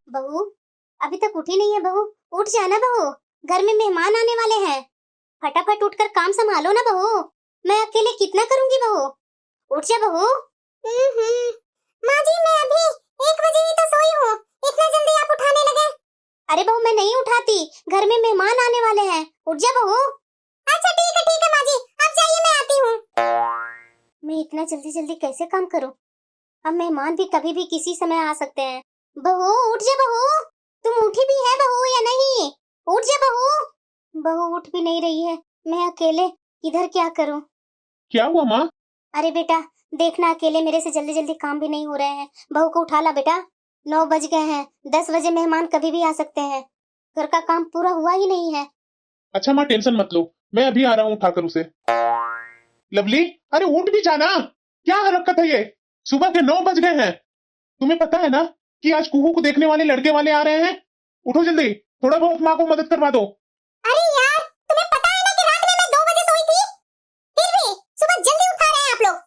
बहू, अभी तक उठी नहीं है बहू। उठ जाना बहू, घर में मेहमान आने वाले हैं। फटाफट उठकर काम संभालो ना बहू। मैं अकेले कितना करूंगी बहू। उठ जा बहू। माँ जी, मैं अभी 1 बजे ही तो सोई हूँ, इतना जल्दी आप उठाने लगे। अरे बहू, मैं नहीं उठाती, घर में मेहमान आने वाले हैं। उठ जा बहू। अच्छा ठीक है माँ जी, आप जाइए, मैं आती हूँ। मैं इतना जल्दी जल्दी कैसे काम करूँ? अब मेहमान भी कभी भी किसी समय आ सकते हैं। बहू उठ जा बहू, तुम उठी भी है बहू या नहीं? उठ जा बहू। बहू उठ भी नहीं रही है, मैं अकेले इधर क्या करूं? क्या हुआ माँ? अरे बेटा देखना, अकेले मेरे से जल्दी जल्दी काम भी नहीं हो रहे हैं। बहू को उठा ला बेटा, 9 बज गए हैं, 10 बजे मेहमान कभी भी आ सकते हैं। घर का काम पूरा हुआ ही नहीं है। अच्छा माँ, टेंशन मत लो, मैं अभी आ रहा हूँ उठाकर उसे। लवली, अरे उठ भी जाना, क्या हरकत है ये? सुबह के 9 बज गए हैं। तुम्हें पता है ना कि आज कुहू को देखने वाले लड़के वाले आ रहे हैं। उठो जल्दी, थोड़ा बहुत माँ को मदद करवा दो। अरे यार, तुम्हें पता है ना कि रात में मैं 2 बजे सोई थी, फिर भी सुबह जल्दी उठा रहे हैं आप लोग।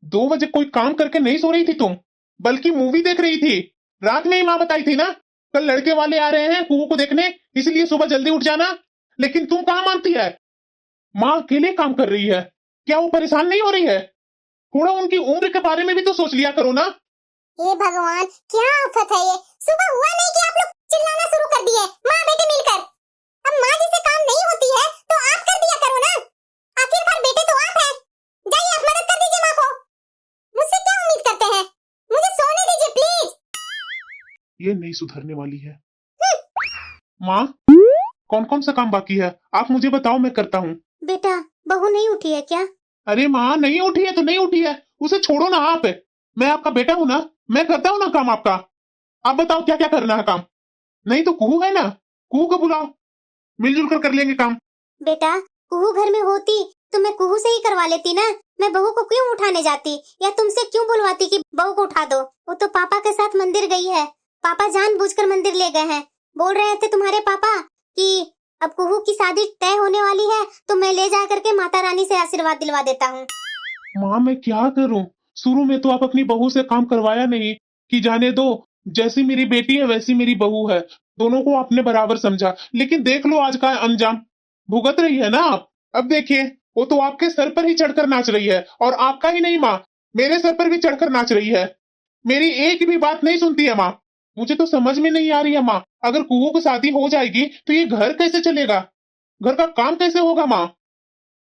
2 बजे कोई काम करके नहीं सो रही थी तुम, बल्कि मूवी देख रही थी। रात में ही माँ बताई थी ना, कल लड़के वाले आ रहे हैं कुहू को देखने, इसलिए सुबह जल्दी उठ जाना। लेकिन तुम कहाँ मानती है? माँ अकेले काम कर रही है, क्या वो परेशान नहीं हो रही है? थोड़ा उनकी उम्र के बारे में भी तो सोच लिया करो ना। हे भगवान, क्या आफत है ये। सुबह हुआ नहीं कि आप लोग चिल्लाना शुरू कर दिए, माँ बेटे मिलकर। अब माँ जी से काम नहीं होती है तो आप कर दिया करो ना, आखिरकार बेटे तो आप हैं। जाइए आप मदद कर दीजिए माँ को। मुझसे क्या उम्मीद करते हैं? मुझे सोने दीजिए प्लीज। ये नहीं सुधरने वाली है। माँ, कौन कौन सा काम बाकी है आप मुझे बताओ, मैं करता हूँ। बेटा, बहू नहीं उठी है क्या? अरे माँ, नहीं उठी है तो नहीं उठी है, उसे छोड़ो ना आप। मैं आपका बेटा हूँ ना, मैं करता हूँ ना काम आपका। आप बताओ क्या क्या करना है काम। नहीं तो कुहू है ना, कुहू को बुलाओ, मिलजुल कर कर लेंगे काम। बेटा, कुहू घर में होती तो मैं कुहू से ही करवा लेती ना। मैं बहू को क्यों उठाने जाती, या तुमसे क्यों बुलवाती कि बहू को उठा दो? वो तो पापा के साथ मंदिर गई है, पापा जानबूझकर मंदिर ले गए हैं। बोल रहे थे तुम्हारे पापा कि अब कुहू की शादी तय होने वाली है, तो मैं ले जा करके माता रानी से आशीर्वाद दिलवा देता हूँ। माँ मैं क्या करूँ, शुरू में तो आप अपनी बहू से काम करवाया नहीं कि जाने दो, जैसी मेरी बेटी है वैसी मेरी बहू है, दोनों को आपने बराबर समझा। लेकिन देख लो आज का अंजाम, भुगत रही है ना आप। अब देखिए, वो तो आपके सर पर ही चढ़कर नाच रही है, और आपका ही नहीं माँ, मेरे सर पर भी चढ़कर नाच रही है। मेरी एक भी बात नहीं सुनती है माँ। मुझे तो समझ में नहीं आ रही है माँ, अगर कुहू की शादी हो जाएगी तो ये घर कैसे चलेगा, घर का काम कैसे होगा माँ?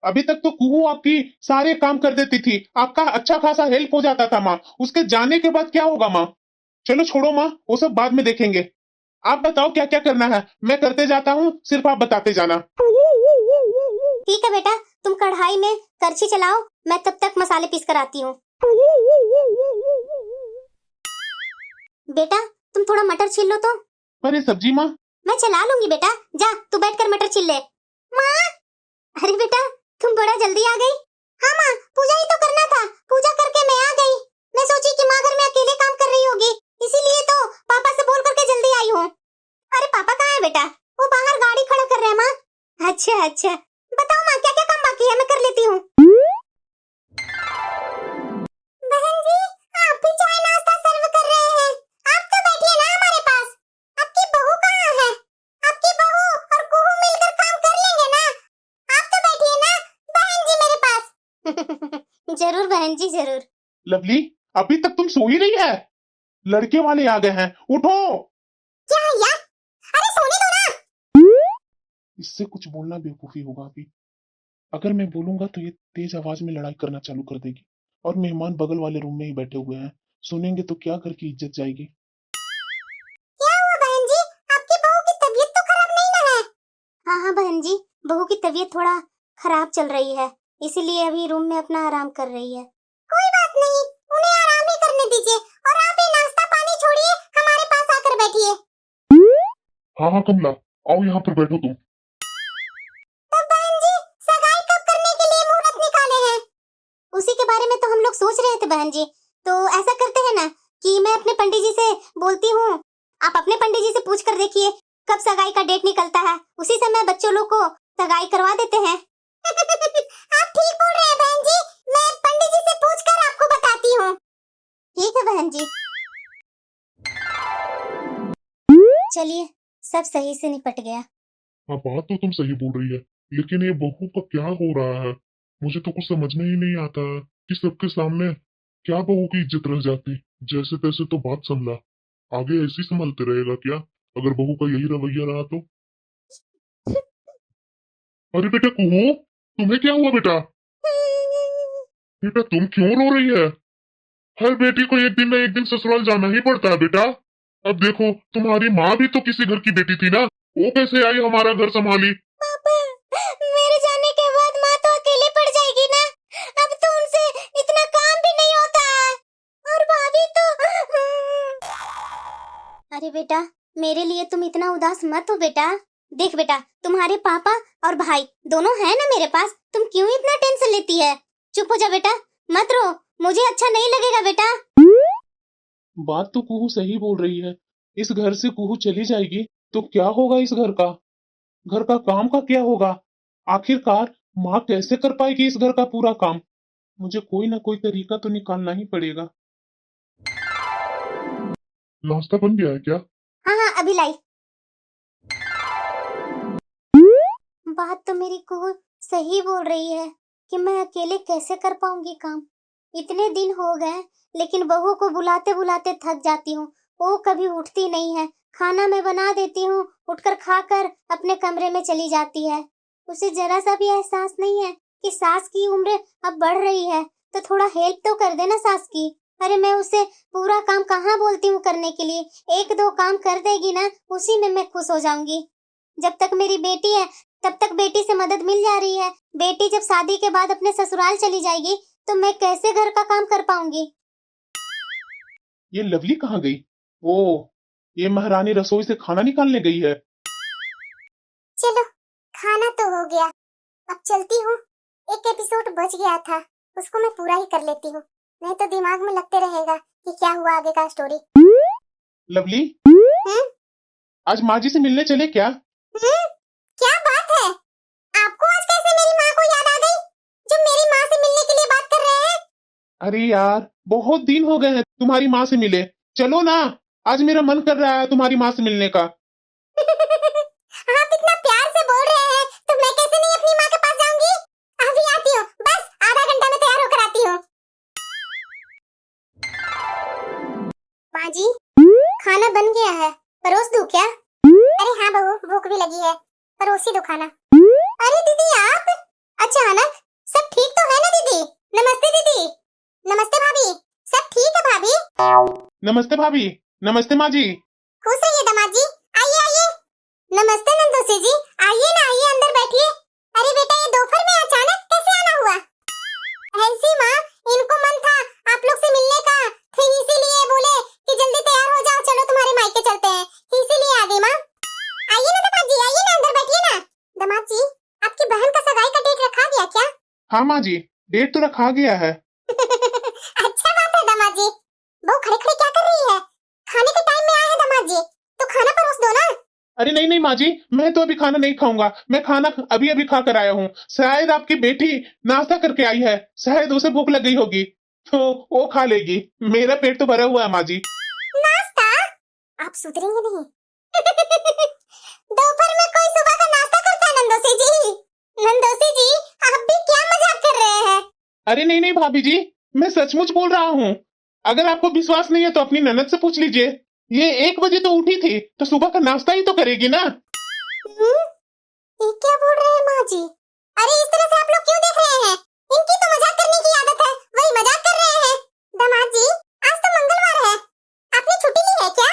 अभी तक तो कुहू आपकी सारे काम कर देती थी, आपका अच्छा खासा हेल्प हो जाता था माँ। उसके जाने के बाद क्या होगा माँ? चलो छोड़ो माँ, वो सब बाद में देखेंगे। आप बताओ क्या क्या करना है, मैं करते जाता हूँ, सिर्फ आप बताते जाना। ठीक है बेटा, तुम कढ़ाई में करछी चलाओ, मैं तब तक मसाले पीस कर आती हूँ। बेटा, तुम थोड़ा मटर छील लो तो। अरे सब्जी माँ? मैं चला लूंगी बेटा, जा तू बैठकर मटर छील ले। माँ, अरे बेटा तुम बड़ा जल्दी आ गई। हाँ माँ, पूजा ही तो करना था, पूजा करके मैं आ गई। मैं सोची कि माँ घर में अकेले काम कर रही होगी, इसीलिए तो पापा से बोल करके जल्दी आई हूँ। अरे पापा कहाँ है बेटा? वो बाहर गाड़ी खड़ा कर रहे हैं माँ। अच्छा, बताओ माँ क्या क्या काम बाकी है, मैं कर लेती हूँ। बहन जी, आप भी चाय नाश्ता सर्व कर रहे हैं, आप तो बैठिए ना हमारे पास। आपकी बहू कहाँ है? आपकी बहू और कुहू मिलकर काम कर लेंगे ना, आप तो बैठिए ना बहन जी मेरे पास। जरूर बहन जी जरूर। लवली, अभी तक तुम सो ही रही है? लड़के वाले आ गए हैं, उठो। क्या यार, अरे सोने दो ना। इससे कुछ बोलना बेवकूफी होगा अभी। अगर मैं बोलूंगा तो ये तेज आवाज में लड़ाई करना चालू कर देगी, और मेहमान बगल वाले रूम में ही बैठे हुए हैं, सुनेंगे तो क्या घर की इज्जत जाएगी। क्या हुआ बहन जी, आपकी बहू की तबीयत तो खराब नहीं ना है? हाँ बहन जी, बहू की तबीयत थोड़ा खराब चल रही है, इसीलिए अभी रूम में अपना आराम कर रही है। कोई बात नहीं, उन्हें आराम ही करने दीजिए, और आप ये नाश्ता पानी छोड़िए, हमारे पास आकर बैठिए। हाँ हाँ कमला, आओ यहाँ पर बैठो तुम। तब बहन जी, सगाई कब करने के लिए मुहूर्त निकाले हैं? उसी के बारे में तो हम लोग सोच रहे थे बहन जी। तो ऐसा करते हैं ना कि मैं अपने पंडित जी से बोलती हूँ, आप अपने पंडित जी से पूछ कर देखिए कब सगाई का डेट निकलता है, उसी समय बच्चों लोग को सगाई करवा देते हैं। आप ठीक बोल रहे हैं बहन जी, मैं पंडित जी से पूछकर आपको बताती हूँ। ठीक है बहन जी। चलिए, सब सही से निपट गया। हाँ, बात तो तुम सही बोल रही है, लेकिन ये बहू का क्या हो रहा है? मुझे तो कुछ समझ में ही नहीं आता है कि सबके सामने क्या बहू की इज्जत रह जाती। जैसे तैसे तो बात संभला, आगे ऐसे ही संभलते रहेगा क्या अगर बहू का यही रवैया रहा तो? अरे बेटा कुहू, तुम्हें क्या हुआ बेटा? बेटा तुम क्यों रो रही है? हर बेटी को एक दिन न एक दिन ससुराल जाना ही पड़ता है बेटा। अब देखो, तुम्हारी माँ भी तो किसी घर की बेटी थी ना, वो कैसे आई हमारा घर संभाली? पापा, मेरे जाने के बाद माँ तो अकेले पड़ जाएगी ना। अब तो उनसे इतना काम भी नहीं होता है। और भाभी तो अरे बेटा, मेरे लिए तुम इतना उदास मत हो बेटा। देख बेटा, तुम्हारे पापा और भाई दोनों हैं ना मेरे पास, तुम क्यों इतना टेंशन लेती है? चुप हो जा बेटा, मत रो, मुझे अच्छा नहीं लगेगा बेटा। बात तो कुहू सही बोल रही है। इस घर से कुहू चली जाएगी तो क्या होगा इस घर का? घर का काम का क्या होगा? आखिरकार माँ कैसे कर पाएगी इस घर का पूरा काम? मुझे कोई ना कोई तरीका तो निकालना ही पड़ेगा। नाश्ता बन गया है क्या? हाँ हाँ, अभी लाई। बात तो मेरी कुहू सही बोल रही है कि मैं अकेले कैसे कर पाऊंगी काम। इतने दिन हो गए, लेकिन बहू को बुलाते बुलाते थक जाती हूँ। वो कभी उठती नहीं है। खाना मैं बना देती हूँ, उठकर खाकर अपने कमरे में चली जाती है। उसे जरा सा भी एहसास नहीं है कि सास की उम्र अब बढ़ रही है, तो थोड़ा हेल्प तो कर देना सास की। अरे मैं उसे पूरा काम कहाँ बोलती हूँ करने के लिए, एक दो काम कर देगी ना, उसी में मैं खुश हो जाऊंगी। जब तक मेरी बेटी है तब तक बेटी से मदद मिल जा रही है। बेटी जब शादी के बाद अपने ससुराल चली जाएगी तो मैं कैसे घर का काम कर पाऊंगी? ये लवली कहाँ गई? ओ, ये महारानी रसोई से खाना निकालने गई है। चलो, खाना तो हो गया, अब चलती हूँ। एक एपिसोड बच गया था, उसको मैं पूरा ही कर लेती हूँ, नहीं तो दिमाग में लगते रहेगा कि क्या हुआ आगे का स्टोरी। लवली, आज माँ जी से मिलने चले क्या? क्या बात है? आपको आज कैसे मेरी माँ को याद आ गई, जो मेरी माँ से मिलने के लिए बात कर रहे हैं? अरे यार, बहुत दिन हो गए हैं तुम्हारी माँ से मिले। चलो ना, आज मेरा मन कर रहा है तुम्हारी माँ से मिलने का। आप इतना प्यार से बोल रहे हैं तो मैं कैसे नहीं अपनी माँ के पास जाऊंगी? अभी आती हूँ, बस आधा घंटा में तैयार होकर आती हूँ। माँ जी, खाना बन गया है, परोस दूं क्या? अरे हाँ बहू, भूख भी लगी है, परोसी दो खाना। अरे दीदी आप अचानक, सब ठीक तो है ना दीदी? नमस्ते दीदी। नमस्ते भाभी। सब ठीक है भाभी? नमस्ते भाभी। नमस्ते माँ जी। खुश रहिए दामाद जी, आइए आइए। नमस्ते नंदोसी जी, आइए ना, आइए अंदर बैठिए। अरे बेटा, ये दोपहर में अचानक कैसे आना हुआ? ऐसी माँ, इनको मन था आप लोग से मिलने का, फिर इसीलिए बोले कि जल्दी तैयार हो जाओ, चलो तुम्हारे मायके चलते हैं, इसीलिए आ गई माँ। आइए ना दामाद जी, आइए ना, अंदर बैठिए ना। दामाद जी, आपकी बहन का सगाई का डेट रखा गया क्या? हाँ माँ जी, डेट तो रखा गया है। अच्छा बात है दामाद जी। बहू खड़े खड़े क्या कर रही है? खाने के टाइम में आए हैं दामाद जी, तो खाना परोस दो ना। अरे नहीं नहीं माँ जी, मैं तो अभी खाना नहीं खाऊंगा। मैं खाना अभी अभी खा कर आया हूँ। शायद आपकी बेटी नाश्ता करके आई है, शायद उसे भूख लग गई होगी, तो वो खा लेगी। मेरा पेट तो भरा हुआ है माँ जी। नाश्ता? आप सुधरेंगे नहीं। दोपहर में कोई सुबह का नाश्ता करता है नंदोसी जी? नंदोसी जी, आप भी क्या मजाक कर रहे हैं? अरे नहीं नहीं भाभी जी, मैं सचमुच बोल रहा हूँ। अगर आपको विश्वास नहीं है तो अपनी ननद से पूछ लीजिए। ये 1 बजे तो उठी थी, तो सुबह का नाश्ता ही तो करेगी ना। ये क्या बोल रहे हैं माँ जी? अरे इस तरह से आप लोग क्यों देख रहे हैं? इनकी तो मजाक करने की आदत है, वही मजाक कर रहे हैं। दामाद जी, आज तो मंगलवार है, आपने छुट्टी ली है क्या?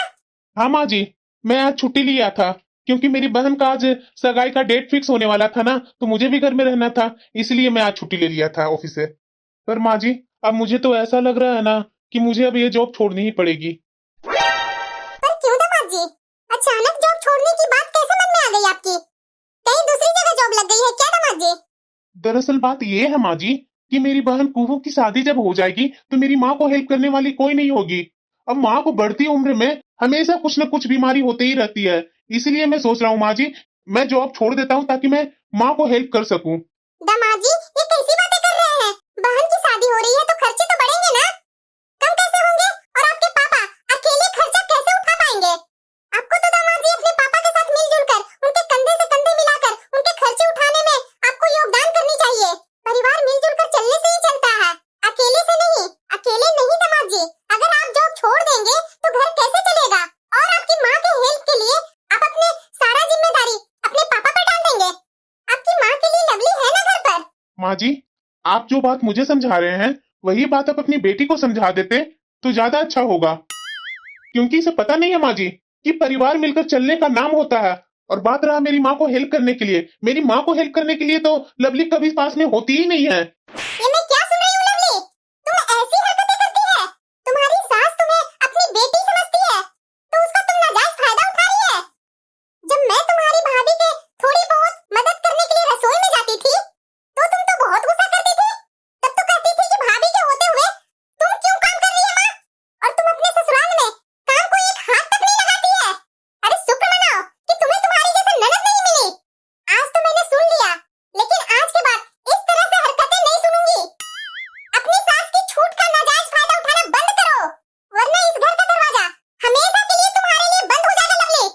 हाँ माँ जी, मैं आज छुट्टी लिया था, क्योंकि मेरी बहन का आज सगाई का डेट फिक्स होने वाला था ना, तो मुझे भी घर में रहना था, इसलिए मैं आज छुट्टी ले लिया था ऑफिस से। पर माँ जी, अब मुझे तो ऐसा लग रहा है ना कि मुझे अब ये जॉब छोड़नी ही पड़ेगी। पर क्यों दामाद जी? अचानक जॉब छोड़ने की बात कैसे मन में आ गई आपकी? कहीं दूसरी जगह जॉब लग गई है क्या दामाद जी? दरअसल बात ये है माँ जी कि मेरी बहन कुहू की शादी जब हो जाएगी तो मेरी माँ को हेल्प करने वाली कोई नहीं होगी। अब माँ को बढ़ती उम्र में हमेशा कुछ न कुछ बीमारी होती ही रहती है, इसलिए मैं सोच रहा हूँ माँ जी, मैं जॉब छोड़ देता हूँ ताकि मैं माँ को हेल्प कर सकूँ। दामाद जी, ये कैसी बातें कर रहे हैं? बहन की शादी हो रही है तो खर्चे तो बढ़ेंगे ना, कम कैसे होंगे? और आपके पापा अकेले खर्चा कैसे उठा पाएंगे? आपको तो दामाद जी माँ जी, आप जो बात मुझे समझा रहे हैं वही बात आप अपनी बेटी को समझा देते तो ज्यादा अच्छा होगा। क्योंकि इसे पता नहीं है माँ जी कि परिवार मिलकर चलने का नाम होता है। और बात रहा मेरी माँ को हेल्प करने के लिए, मेरी माँ को हेल्प करने के लिए तो लवली कभी पास में होती ही नहीं है। ये मैं क्या सुन रही हूँ लवली? तुम ऐसी हरकतें करती है? तुम्हारी सास तुम्हें अपनी बेटी समझती है तो उसका तुम नाजायज फायदा उठा रही है। जब मैं तुम्हारी भाभी के थोड़ी बहुत मदद करने के लिए रसोई में जाती थी तो तुम तो बहुत गुस्सा करती थी। तब तो कहती थी कि भाभी के होते हुए तुम क्यों काम कर रही है माँ? और तुम अपने ससुराल में काम को एक हाथ तक नहीं लगाती है। अरे शुक्र मनाओ कि तुम्हें तुम्हारी जैसा ननद नहीं मिली। आज तो मैंने सुन लिया, लेकिन आज के बाद इस तरह से हरकतें नहीं सुनूंगी। अपनी सास की छूट का नाजायज फायदा उठाना बंद करो, वरना इस घर का दरवाजा हमेशा के लिए तुम्हारे लिए बंद हो जाएगा लवली।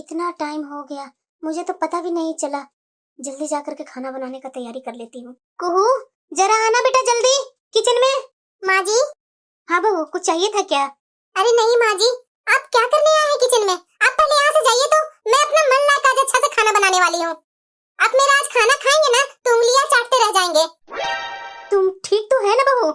इतना टाइम हो गया, मुझे तो पता भी नहीं चला। जल्दी जाकर के खाना बनाने का तैयारी कर लेती हूँ। कुहू, जरा आना बेटा जल्दी किचन में। माँ जी। हाँ बहू, कुछ चाहिए था क्या? अरे नहीं माँ जी, आप क्या करने आए हैं किचन में? आप पहले यहाँ से जाइए तो मैं अपना मन लायक आज अच्छा से खाना बनाने वाली हूँ। आप मेरा आज खाना खाएंगे ना तो उंगलियां चाटते रह जाएंगे। तुम ठीक तो है ना बहू?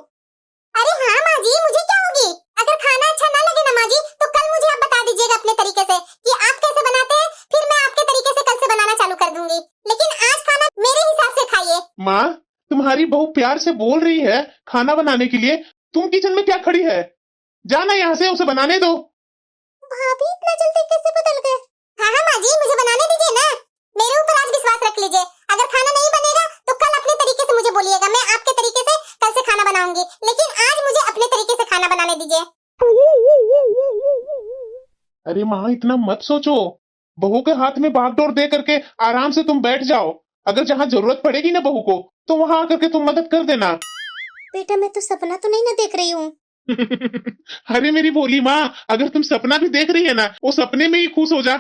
अरे हाँ माँ जी, मुझे क्या होगी? अगर खाना अच्छा ना लगे ना माँ जी तो कल मुझे आप बता दीजिएगा अपने तरीके से कि आप कैसे बनाते हैं, फिर मैं आपके तरीके से कल से बनाना चालू कर दूंगी। लेकिन आज खाना मेरे हिसाब से खाइए। माँ, तुम्हारी बहू प्यार से बोल रही है खाना बनाने के लिए, तुम किचन में क्या खड़ी है? जाना यहाँ से, उसे बनाने दो। भाभी इतना जल्दी कैसे बदल गए? हाँ हाँ माँ जी, मुझे बनाने दीजिए ना। मेरे ऊपर आज विश्वास रख लीजिए। अगर खाना नहीं बनेगा तो कल अपने तरीके से मुझे बोलिएगा, मैं आपके तरीके से कल से खाना बनाऊंगी। लेकिन आज मुझे अपने तरीके से खाना बनाने दीजिए। अरे माँ, इतना मत सोचो। बहू के हाथ में बागडोर दे करके आराम से तुम बैठ जाओ। अगर जहाँ जरूरत पड़ेगी ना बहू को तो वहां आकर के तुम मदद कर देना। बेटा मैं तो सपना तो नहीं ना देख रही हूँ। अरे मेरी भोली माँ, अगर तुम सपना भी देख रही है ना, वो सपने में ही खुश हो जा।